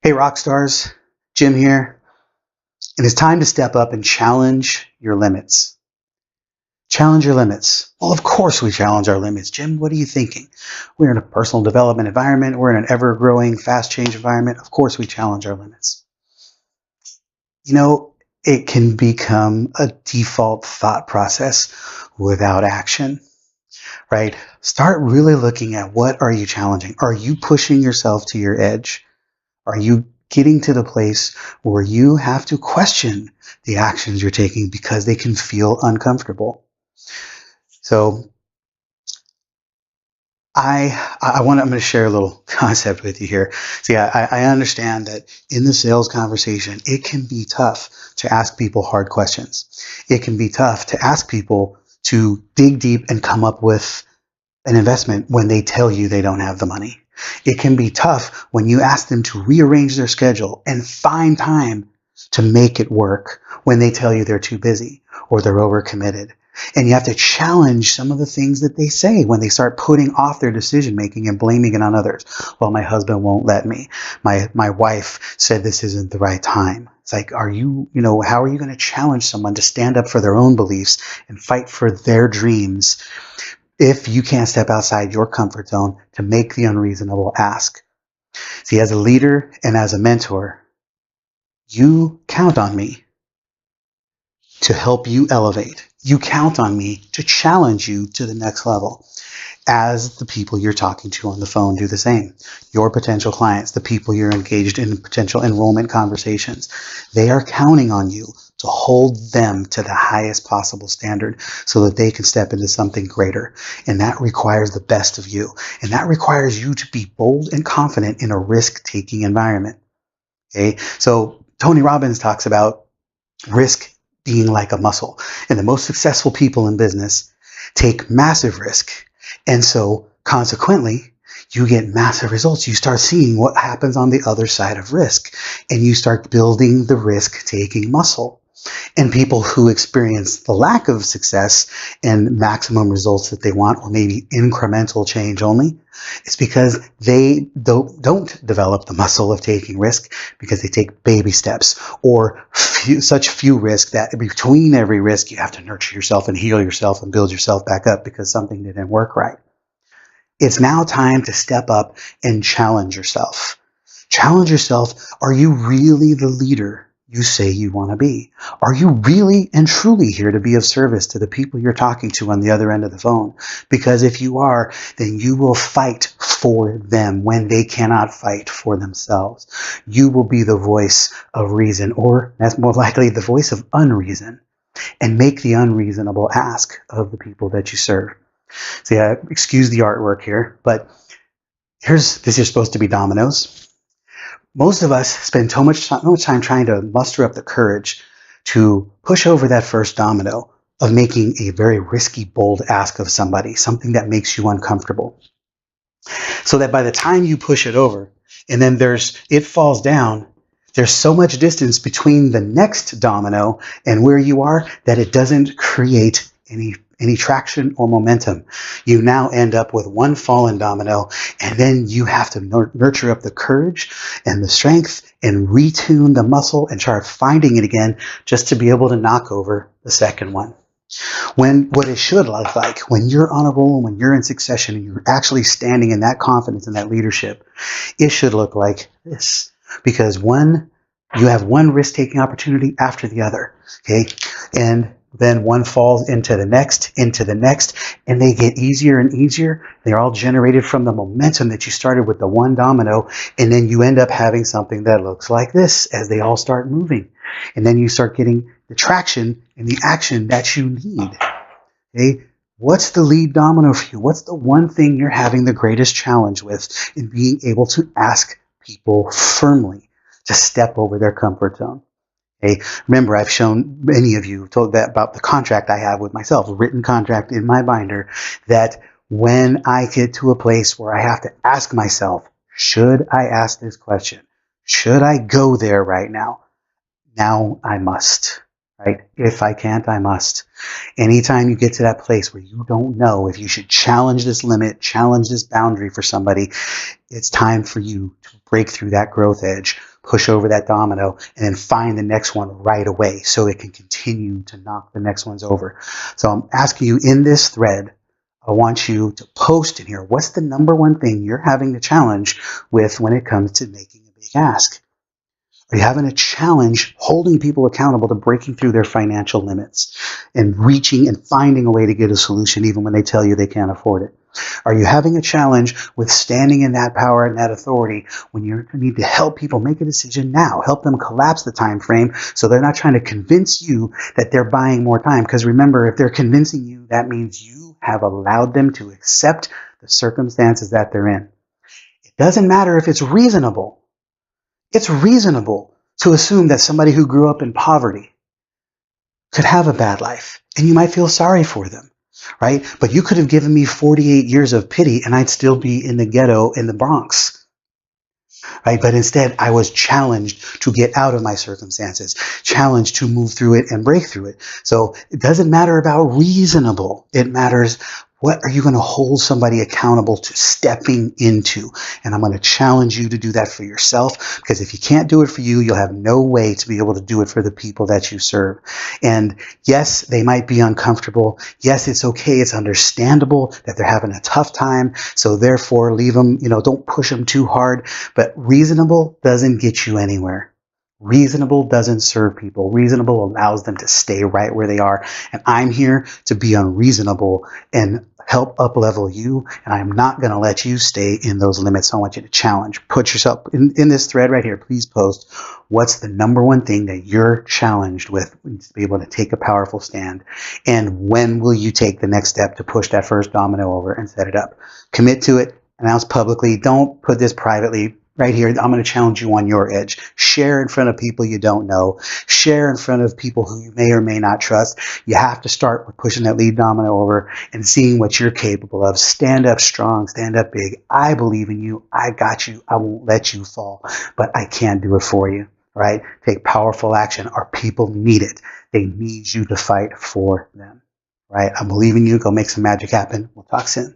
Hey, rock stars, Jim here. It is time to step up and challenge your limits. Challenge your limits. Well, of course we challenge our limits. Jim, what are you thinking? We're in a personal development environment. We're in an ever-growing, fast-change environment. Of course we challenge our limits. You know, it can become a default thought process without action, right? Start really looking at what are you challenging? Are you pushing yourself to your edge? Are you getting to the place where you have to question the actions you're taking because they can feel uncomfortable? So I'm going to share a little concept with you here. See, I understand that in the sales conversation, it can be tough to ask people hard questions. It can be tough to ask people to dig deep and come up with an investment when they tell you they don't have the money. It can be tough when you ask them to rearrange their schedule and find time to make it work when they tell you they're too busy or they're overcommitted. And you have to challenge some of the things that they say when they start putting off their decision making and blaming it on others. Well, my husband won't let me. My wife said this isn't the right time. It's like, how are you going to challenge someone to stand up for their own beliefs and fight for their dreams if you can't step outside your comfort zone to make the unreasonable ask? See, as a leader and as a mentor, you count on me to help you elevate. You count on me to challenge you to the next level. As the people you're talking to on the phone do the same. Your potential clients, the people you're engaged in potential enrollment conversations, they are counting on you to hold them to the highest possible standard so that they can step into something greater. And that requires the best of you. And that requires you to be bold and confident in a risk-taking environment. Okay? So Tony Robbins talks about risk being like a muscle. And the most successful people in business take massive risk. And so consequently, you get massive results. You start seeing what happens on the other side of risk, and you start building the risk-taking muscle. And people who experience the lack of success and maximum results that they want, or maybe incremental change only, it's because they don't develop the muscle of taking risk because they take baby steps or such few risks that between every risk, you have to nurture yourself and heal yourself and build yourself back up because something didn't work right. It's now time to step up and challenge yourself. Challenge yourself. Are you really the leader you say you want to be? Are you really and truly here to be of service to the people you're talking to on the other end of the phone? Because if you are, then you will fight for them when they cannot fight for themselves. You will be the voice of reason, or that's more likely the voice of unreason, and make the unreasonable ask of the people that you serve. So yeah, excuse the artwork here, but this is supposed to be dominoes. Most of us spend so much time trying to muster up the courage to push over that first domino of making a very risky, bold ask of somebody, something that makes you uncomfortable. So that by the time you push it over and then it falls down, there's so much distance between the next domino and where you are that it doesn't create any traction or momentum. You now end up with one fallen domino, and then you have to nurture up the courage and the strength and retune the muscle and start finding it again just to be able to knock over the second one. What it should look like when you're on a roll, when you're in succession and you're actually standing in that confidence and that leadership, it should look like this. Because you have one risk-taking opportunity after the other, okay? And then one falls into the next, and they get easier and easier. They're all generated from the momentum that you started with the one domino, and then you end up having something that looks like this as they all start moving. And then you start getting the traction and the action that you need. Okay? What's the lead domino for you? What's the one thing you're having the greatest challenge with in being able to ask people firmly to step over their comfort zone? Hey, remember, I've shown many of you told that about the contract I have with myself, a written contract in my binder, that when I get to a place where I have to ask myself, should I ask this question? Should I go there right now? Now I must, right? If I can't, I must. Anytime you get to that place where you don't know if you should challenge this limit, challenge this boundary for somebody, it's time for you to break through that growth edge, push over that domino, and then find the next one right away so it can continue to knock the next ones over. So I'm asking you in this thread, I want you to post in here, what's the number one thing you're having a challenge with when it comes to making a big ask? Are you having a challenge holding people accountable to breaking through their financial limits and reaching and finding a way to get a solution even when they tell you they can't afford it? Are you having a challenge with standing in that power and that authority when you need to help people make a decision now, help them collapse the time frame so they're not trying to convince you that they're buying more time? Because remember, if they're convincing you, that means you have allowed them to accept the circumstances that they're in. It doesn't matter if it's reasonable. It's reasonable to assume that somebody who grew up in poverty could have a bad life, and you might feel sorry for them, right? But you could have given me 48 years of pity, and I'd still be in the ghetto in the Bronx, right? But instead, I was challenged to get out of my circumstances, challenged to move through it and break through it. So it doesn't matter about reasonable. It matters, what are you going to hold somebody accountable to stepping into? And I'm going to challenge you to do that for yourself, because if you can't do it for you, you'll have no way to be able to do it for the people that you serve. And yes, they might be uncomfortable. Yes, it's okay. It's understandable that they're having a tough time. So therefore, leave them, don't push them too hard. But reasonable doesn't get you anywhere. Reasonable doesn't serve people. Reasonable allows them to stay right where they are. And I'm here to be unreasonable and help up-level you. And I'm not going to let you stay in those limits. I want you to challenge. Put yourself in this thread right here. Please post, what's the number one thing that you're challenged with to be able to take a powerful stand? And when will you take the next step to push that first domino over and set it up? Commit to it. Announce publicly. Don't put this privately. Right here, I'm going to challenge you on your edge. Share in front of people you don't know. Share in front of people who you may or may not trust. You have to start with pushing that lead domino over and seeing what you're capable of. Stand up strong. Stand up big. I believe in you. I got you. I won't let you fall, but I can't do it for you. Right? Take powerful action. Our people need it. They need you to fight for them. Right? I believe in you. Go make some magic happen. We'll talk soon.